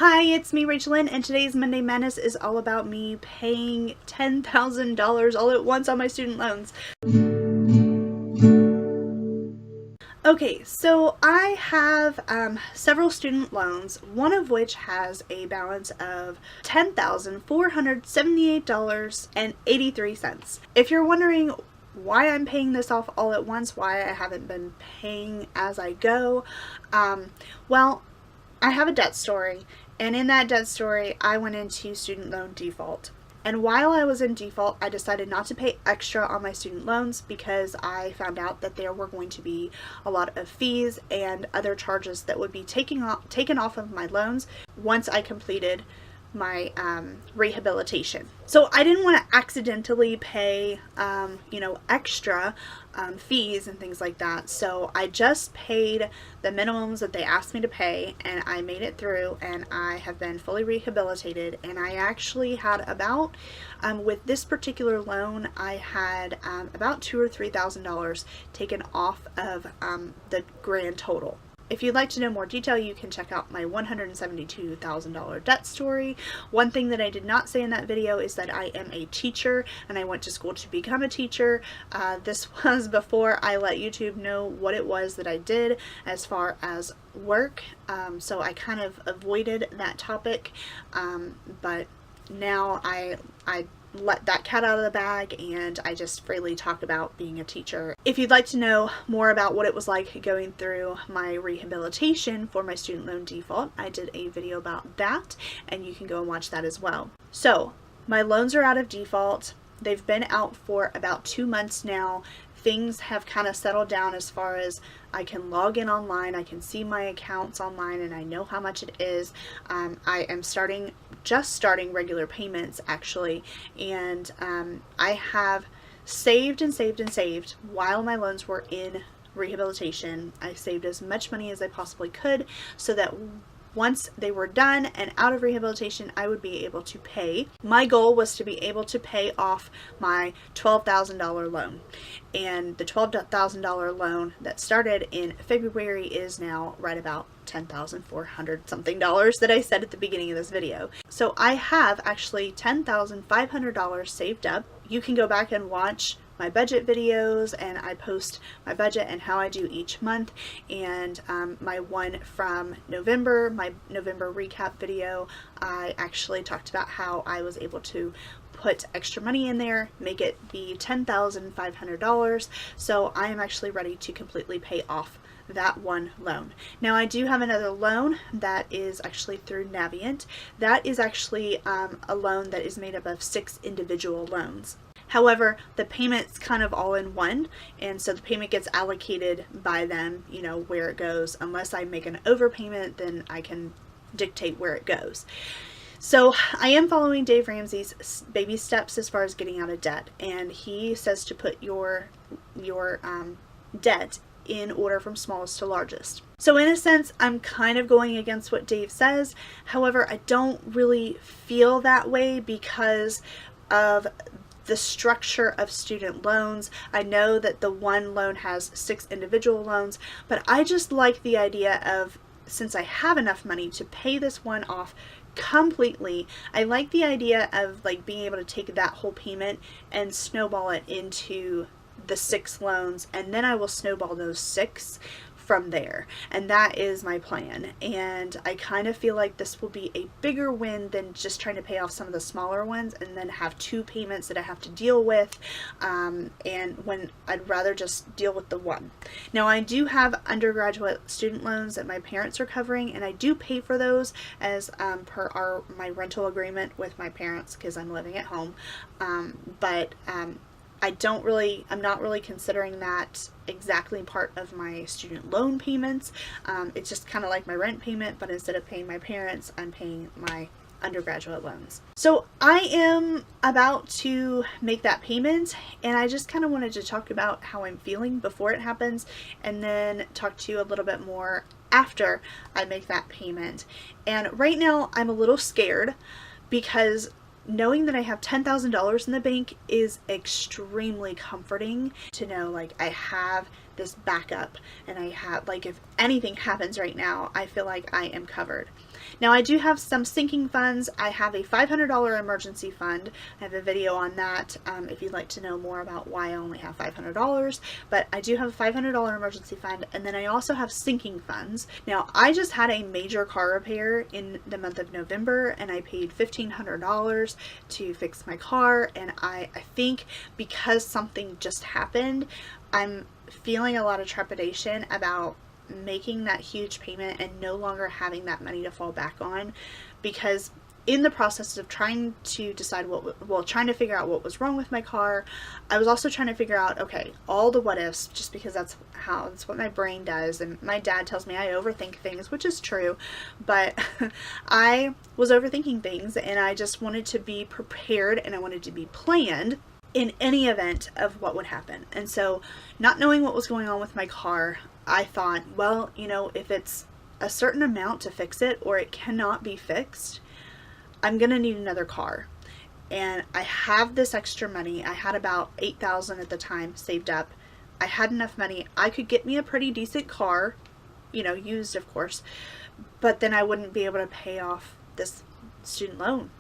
Hi, it's me, Rachelyn, and today's Monday Madness is all about me paying $10,000 all at once on my student loans. Okay, so I have several student loans, one of which has a balance of $10,478.83. If you're wondering why I'm paying this off all at once, why I haven't been paying as I go, well, I have a debt story, and in that debt story, I went into student loan default. And while I was in default, I decided not to pay extra on my student loans because I found out that there were going to be a lot of fees and other charges that would be taken off of my loans once I completed my rehabilitation. So I didn't want to accidentally pay extra fees and things like that. So I just paid the minimums that they asked me to pay, and I made it through, and I have been fully rehabilitated. And I actually had about with this particular loan, I had about $2,000 or $3,000 taken off of the grand total. If you'd like to know more detail, you can check out my $172,000 debt story. One thing that I did not say in that video is that I am a teacher and I went to school to become a teacher. This was before I let YouTube know what it was that I did as far as work. So I kind of avoided that topic, but now I let that cat out of the bag and I just freely talk about being a teacher. If you'd like to know more about what it was like going through my rehabilitation for my student loan default, I did a video about that and you can go and watch that as well. So my loans are out of default. They've been out for about 2 months now. Things have kind of settled down as far as I can log in online, I can see my accounts online, and I know how much it is. I am just starting regular payments actually, and I have saved and saved and saved while my loans were in rehabilitation. I saved as much money as I possibly could so that once they were done and out of rehabilitation, I would be able to pay. My goal was to be able to pay off my $12,000 loan. And the $12,000 loan that started in February is now right about $10,400 something that I said at the beginning of this video. So I have actually $10,500 saved up. You can go back and watch my budget videos, and I post my budget and how I do each month, and my one from November, my November recap video, I actually talked about how I was able to put extra money in there, make it be $10,500, so I am actually ready to completely pay off that one loan. Now I do have another loan that is actually through Navient. That is actually a loan that is made up of 6 individual loans. However, the payment's kind of all in one, and so the payment gets allocated by them, where it goes. Unless I make an overpayment, then I can dictate where it goes. So I am following Dave Ramsey's baby steps as far as getting out of debt, and he says to put your debt in order from smallest to largest. So in a sense, I'm kind of going against what Dave says. However, I don't really feel that way because of the structure of student loans. I know that the one loan has 6 individual loans, but I just like the idea of, since I have enough money to pay this one off completely, I like the idea of being able to take that whole payment and snowball it into the 6 loans, and then I will snowball those 6 from there, and that is my plan. And I kind of feel like this will be a bigger win than just trying to pay off some of the smaller ones and then have 2 payments that I have to deal with, and when I'd rather just deal with the one. Now I do have undergraduate student loans that my parents are covering, and I do pay for those as per my rental agreement with my parents because I'm living at home, but I'm not really considering that exactly part of my student loan payments. It's just kind of like my rent payment, but instead of paying my parents, I'm paying my undergraduate loans. So I am about to make that payment, and I just kind of wanted to talk about how I'm feeling before it happens, and then talk to you a little bit more after I make that payment. And right now I'm a little scared because knowing that I have $10,000 in the bank is extremely comforting to know I have this backup, and I have if anything happens right now, I feel like I am covered. Now I do have some sinking funds. I have a $500 emergency fund. I have a video on that if you'd like to know more about why I only have $500. But I do have a $500 emergency fund, and then I also have sinking funds. Now I just had a major car repair in the month of November, and I paid $1,500 to fix my car, and I think because something just happened, I'm feeling a lot of trepidation about making that huge payment and no longer having that money to fall back on, because in the process of trying to decide trying to figure out what was wrong with my car, I was also trying to figure out, okay, all the what ifs, just because that's what my brain does. And my dad tells me I overthink things, which is true, but I was overthinking things, and I just wanted to be prepared, and I wanted to be planned in any event of what would happen. And so, not knowing what was going on with my car, I thought, well, if it's a certain amount to fix it, or it cannot be fixed, I'm gonna need another car. And I have this extra money. I had about $8,000 at the time saved up. I had enough money. I could get me a pretty decent car, used of course, but then I wouldn't be able to pay off this student loan,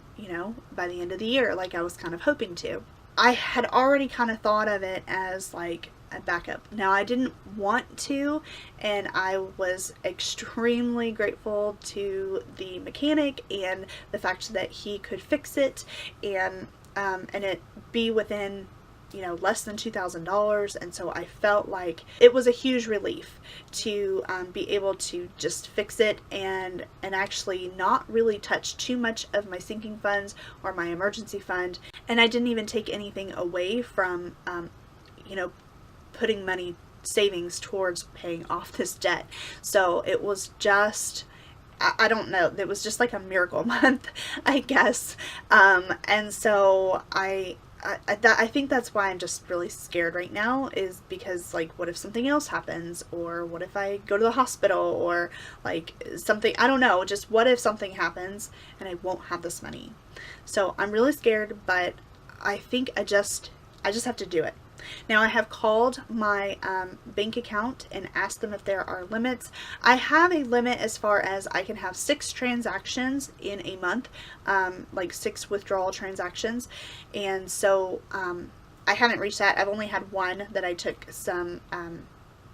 by the end of the year, like I was kind of hoping to. I had already kind of thought of it as like a backup. Now, I didn't want to, and I was extremely grateful to the mechanic and the fact that he could fix it, and it be within less than $2,000. And so I felt like it was a huge relief to be able to just fix it and actually not really touch too much of my sinking funds or my emergency fund. And I didn't even take anything away from putting money savings towards paying off this debt. So it was just, I don't know, it was just like a miracle month, I guess. And so I think that's why I'm just really scared right now, is because, like, what if something else happens, or what if I go to the hospital, or like something, I don't know, just what if something happens and I won't have this money. So I'm really scared, but I think I just have to do it. Now, I have called my bank account and asked them if there are limits. I have a limit as far as I can have 6 transactions in a month, like 6 withdrawal transactions. And so I haven't reached that. I've only had one that I took some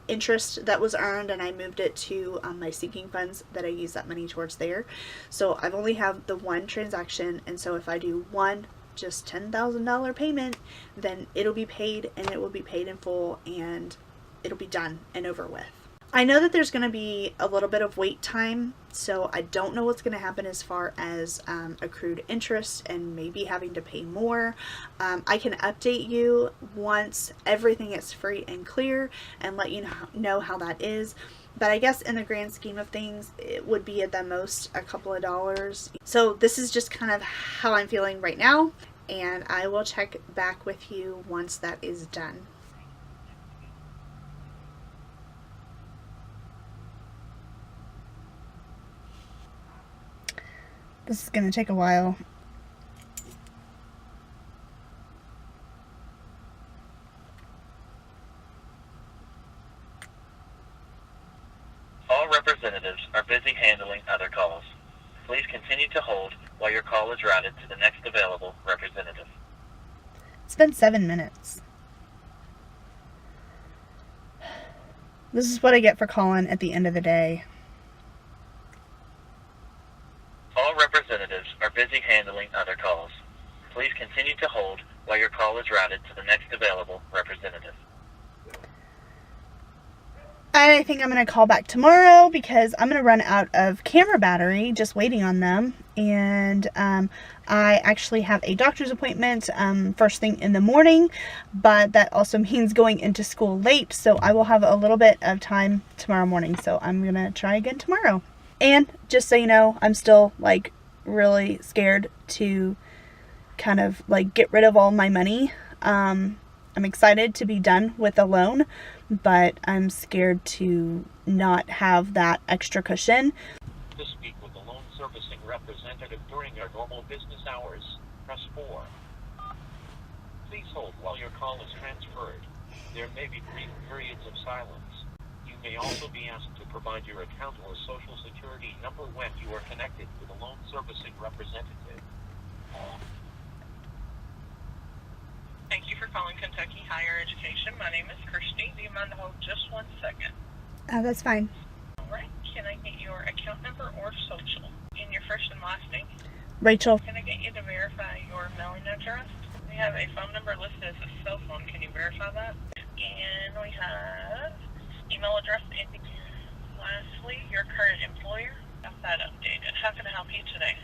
interest that was earned, and I moved it to my sinking funds that I use that money towards there. So I've only have the one transaction, and so if I do one just $10,000 payment, then it'll be paid, and it will be paid in full, and it'll be done and over with. I know that there's going to be a little bit of wait time, so I don't know what's going to happen as far as accrued interest and maybe having to pay more. I can update you once everything is free and clear and let you know how that is. But I guess in the grand scheme of things, it would be at the most a couple of dollars. So this is just kind of how I'm feeling right now, and I will check back with you once that is done. This is going to take a while. All representatives are busy handling other calls. Please continue to hold while your call is routed to the next available representative. It's been 7 minutes. This is what I get for calling at the end of the day. All representatives are busy handling other calls. Please continue to hold while your call is routed to the next available representative. I think I'm going to call back tomorrow because I'm going to run out of camera battery just waiting on them. And I actually have a doctor's appointment first thing in the morning, but that also means going into school late. So I will have a little bit of time tomorrow morning. So I'm going to try again tomorrow. And just so you know, I'm still like really scared to kind of like get rid of all my money. I'm excited to be done with the loan, but I'm scared to not have that extra cushion. To speak with the loan servicing representative during your normal business hours, press 4. Please hold while your call is transferred. There may be brief periods of silence. You You may also be asked to provide your account or social security number when you are connected with a loan servicing representative. Thank you for calling Kentucky Higher Education. My name is Christy. Do you mind to hold just 1 second? That's fine. All right. Can I get your account number or social and your first and last name? Rachel. Can I get you to verify your mailing address? We have a phone number listed as a cell phone. Can you verify that? And we have email address. And lastly, your current employer. Got that updated. How can I help you today?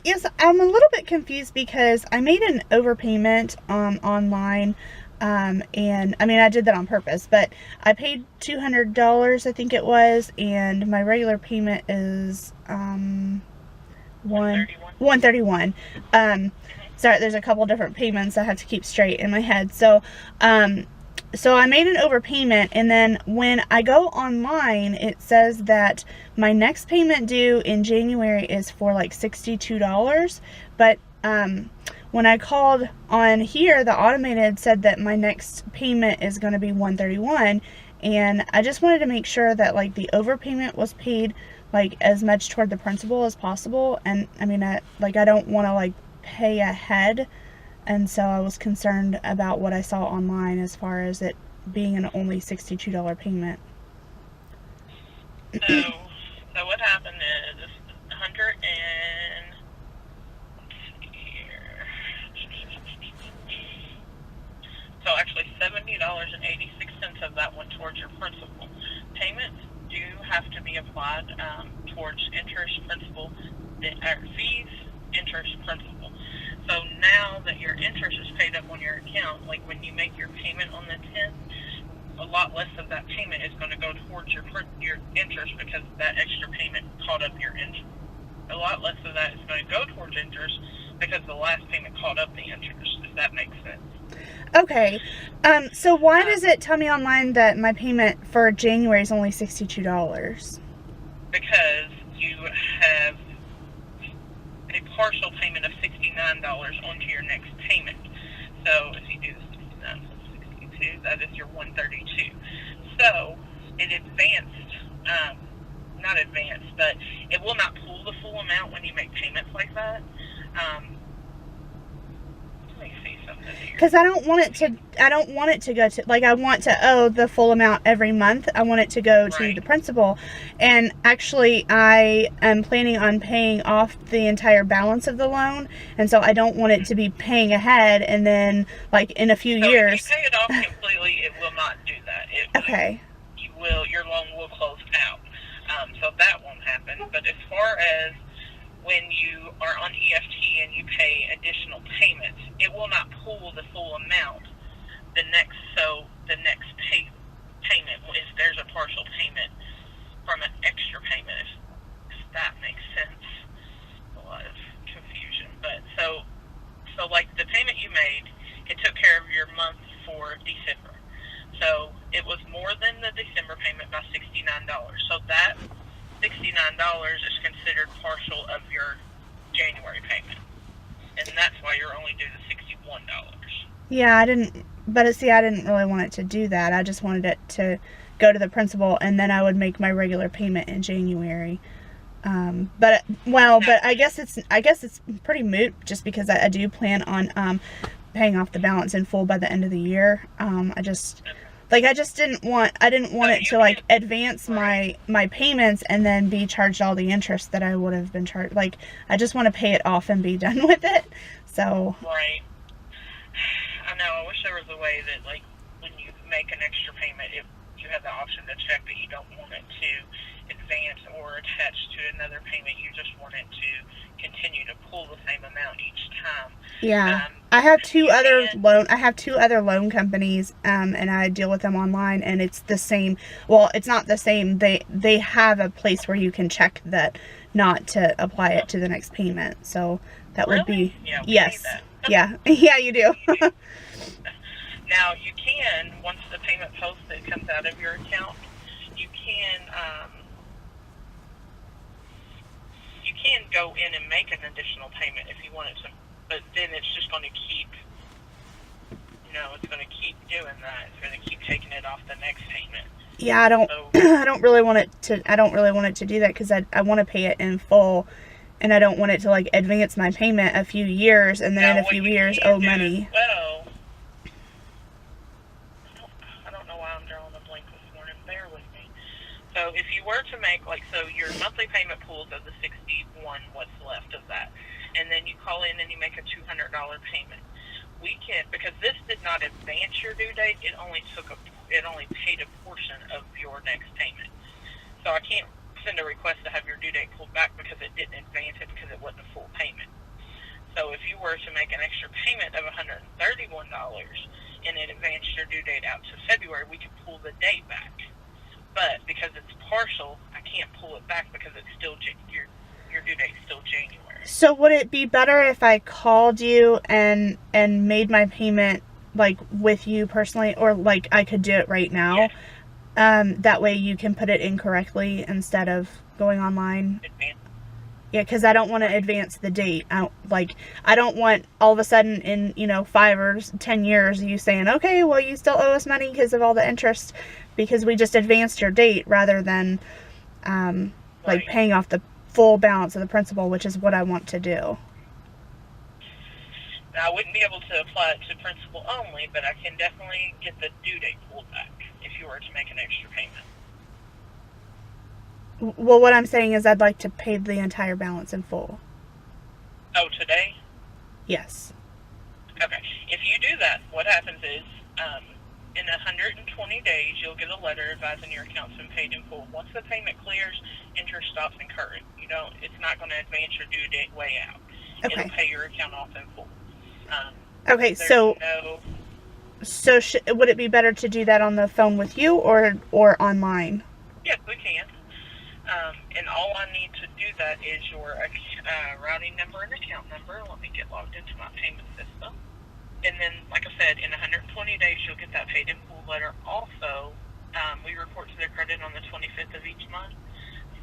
Yes, I'm a little bit confused because I made an overpayment online, and I mean I did that on purpose, but I paid $200, I think it was, and my regular payment is $131. Sorry, there's a couple different payments I have to keep straight in my head. So so I made an overpayment, and then when I go online, it says that my next payment due in January is for like $62, but when I called on here, the automated said that my next payment is going to be $131, and I just wanted to make sure that like the overpayment was paid like as much toward the principal as possible. And I mean, I don't want to like pay ahead, and so I was concerned about what I saw online as far as it being an only $62 payment. So what happened is 100 and let's see here. So actually $70.86 of that went towards your principal. Payments do have to be applied towards interest, principal, fees, interest, principal. So now that your interest is paid up on your account, like when you make your payment on the 10th, a lot less of that payment is going to go towards your interest because that extra payment caught up your interest. A lot less of that is going to go towards interest because the last payment caught up the interest. Does that make sense? Okay. So why does it tell me online that my payment for January is only $62? Because you have a partial payment of $69 onto your next payment. So if you do the 69 plus 62, that is your $132. So it advanced, not advanced, but it will not pull the full amount when you make payments like that. Let me see something here. Because I don't want it to go to, like, I want to owe the full amount every month. I want it to go to the principal. And actually, I am planning on paying off the entire balance of the loan. And so I don't want it to be paying ahead and then, like, in a few years. If you pay it off completely, it will not do that. Okay. Your loan will close out. So that won't happen. But as far as when you are on EFT and you pay additional payments, it will not pull the full amount. The next payment, if there's a partial payment from an extra payment, if that makes sense. A lot of confusion, but so like the payment you made, it took care of your month for December. So it was more than the December payment by $69. So that $69 is considered partial of your January payment, and that's why you're only due the $61. Yeah, I didn't really want it to do that. I just wanted it to go to the principal, and then I would make my regular payment in January. But I guess it's pretty moot, just because I do plan on paying off the balance in full by the end of the year. I didn't want it to like advance my payments and then be charged all the interest that I would have been charged. Like, I just want to pay it off and be done with it. So. Right. I know. I wish there was a way that, like, when you make an extra payment, if you have the option to check that you don't want it to advance or attach to another payment, you just want it to continue to pull the same amount each time. Yeah. I have two other loan companies, and I deal with them online, and it's the same. Well, it's not the same. They have a place where you can check that not to apply it to the next payment. So that would be, yeah, yes. Yeah. Yeah, you do. Now, you can, once the payment posted comes out of your account, you can go in and make an additional payment if you wanted to, but then it's just going to keep, it's going to keep doing that. It's going to keep taking it off the next payment. Yeah, I don't So I don't really want it to do that because I want to pay it in full, and I don't want it to like advance my payment a few years and then now in a what few you years can owe do money. as well, I don't know why I'm drawing a blank this morning. Bear with me. So if you were to make, like, so your monthly payment pools of the 61, what's left of that, and then you call in and you make a $200 payment. We can, because this did not advance your due date, it only paid a portion of your next payment. So I can't send a request to have your due date pulled back because it didn't advance it because it wasn't a full payment. So if you were to make an extra payment of $131 and it advanced your due date out to February, we could pull the date back. But because it's partial, I can't pull it back because it's still your due date's still January. So would it be better if I called you and made my payment like with you personally, or like I could do it right now? Yes. That way you can put it in correctly instead of going online. Advance. Yeah, because I don't want to advance the date. I don't want all of a sudden in 5 or 10 years you saying, okay, well you still owe us money because of all the interest because we just advanced your date rather than like Right. paying off the full balance of the principal, which is what I want to do. Now, I wouldn't be able to apply it to principal only, but I can definitely get the due date pulled back if you were to make an extra payment. Well, what I'm saying is I'd like to pay the entire balance in full. Oh, today? Yes. Okay. If you do that, what happens is in 120 days, you'll get a letter advising your account's been paid in full. Once the payment clears, interest stops incurring. It's not going to advance your due date way out. Okay. It'll pay your account off in full. Okay, so would it be better to do that on the phone with you or online? Yes, we can. And all I need to do that is your routing number and account number. Let me get logged into my payment system. And then, like I said, in 120 days, you'll get that paid in full letter. Also, we report to their credit on the 25th of each month.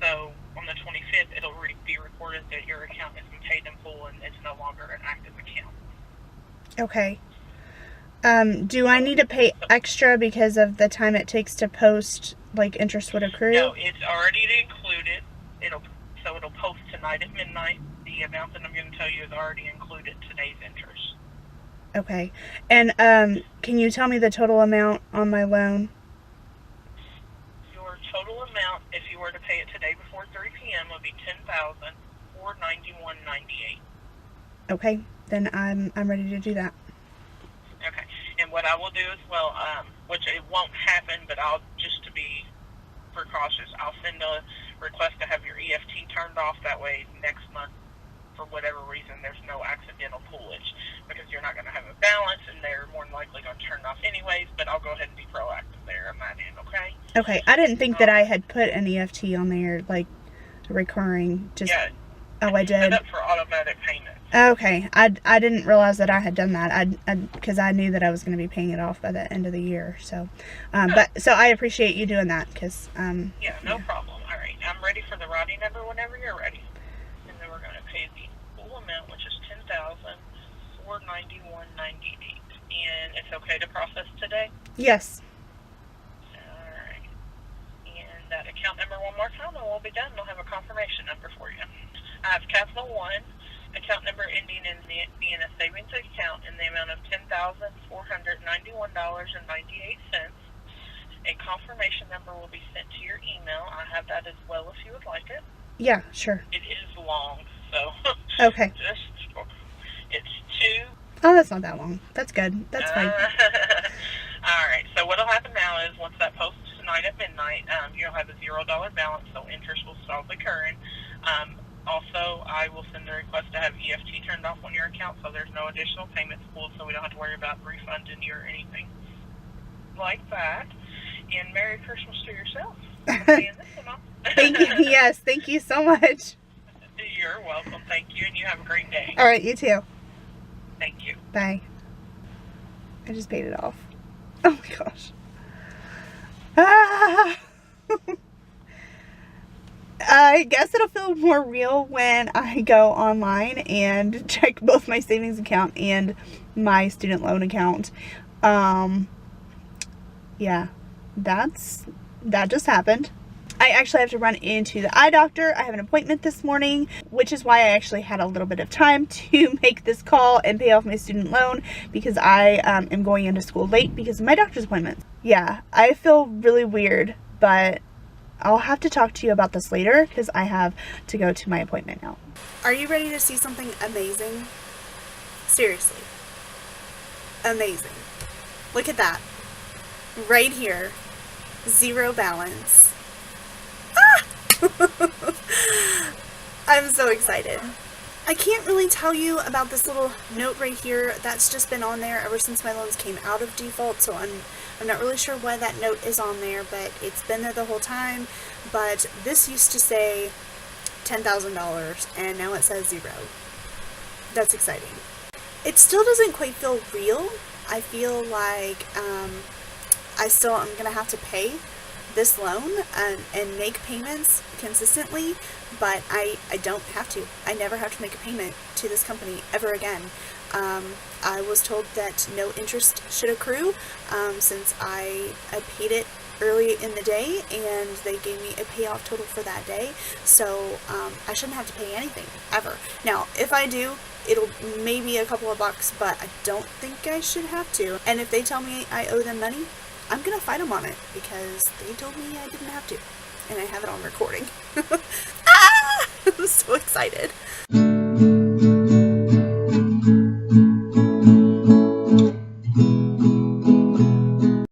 So on the 25th, it'll be reported that your account has been paid in full and it's no longer an active account. Okay. Do I need to pay extra because of the time it takes to post, like interest would accrue? No, it's already included. It'll post tonight at midnight. The amount that I'm going to tell you is already included today's interest. Okay. And can you tell me the total amount on my loan? Your total amount, if you were to pay it today before 3 p.m., would be $10,491.98. Okay, then I'm ready to do that. Okay. And what I will do as well, which it won't happen, but just to be precautious, I'll send a request to have your EFT turned off. That way next month, for whatever reason, there's no accidental pullage because you're not going to have a balance and they're more than likely going to turn off anyways, but I'll go ahead and be proactive there on that end, okay? Okay, I didn't think that I had put an EFT on there, like recurring. Yeah. Oh, I did. Set up for automatic payments. Okay, I didn't realize that I had done that. Because I knew that I was going to be paying it off by the end of the year. So, so I appreciate you doing that because yeah, no problem. All right, I'm ready for the routing number whenever you're ready, and then we're going to pay the full amount, which is $10,491.98. And it's okay to process today. Yes. All right. And that account number one more time, and we'll be done. We'll have a confirmation number for you. I have Capital One. Account number ending in being a savings account in the amount of $10,491.98. A confirmation number will be sent to your email. I have that as well if you would like it. Yeah, sure. It is long, so okay. It's 2. Oh, that's not that long. That's good. That's fine. All right. So what'll happen now is once that posts tonight at midnight, you'll have a $0 balance, so interest will stop occurring. Also, I will send a request to have EFT turned off on your account so there's no additional payments pulled so we don't have to worry about refunding you or anything like that. And Merry Christmas to yourself. Thank you. Yes, thank you so much. You're welcome. Thank you, and you have a great day. All right, you too. Thank you. Bye. I just paid it off. Oh my gosh. Ah! I guess it'll feel more real when I go online and check both my savings account and my student loan account. Yeah, that's that just happened. I actually have to run into the eye doctor. I have an appointment this morning, which is why I actually had a little bit of time to make this call and pay off my student loan, because I am going into school late because of my doctor's appointment. Yeah, I feel really weird, but I'll have to talk to you about this later because I have to go to my appointment now. Are you ready to see something amazing? Seriously. Amazing. Look at that. Right here. 0 balance. I'm so excited. I can't really tell you about this little note right here. That's just been on there ever since my loans came out of default, so I'm not really sure why that note is on there, but it's been there the whole time. But this used to say $10,000 and now it says 0. That's exciting. It still doesn't quite feel real. I feel like I still am gonna have to pay this loan and make payments consistently, but I don't have to. I never have to make a payment to this company ever again. I was told that no interest should accrue since I paid it early in the day and they gave me a payoff total for that day, so I shouldn't have to pay anything ever. Now if I do, it'll maybe a couple of bucks, but I don't think I should have to. And if they tell me I owe them money, I'm gonna fight them on it because they told me I didn't have to, and I have it on recording. I'm so excited.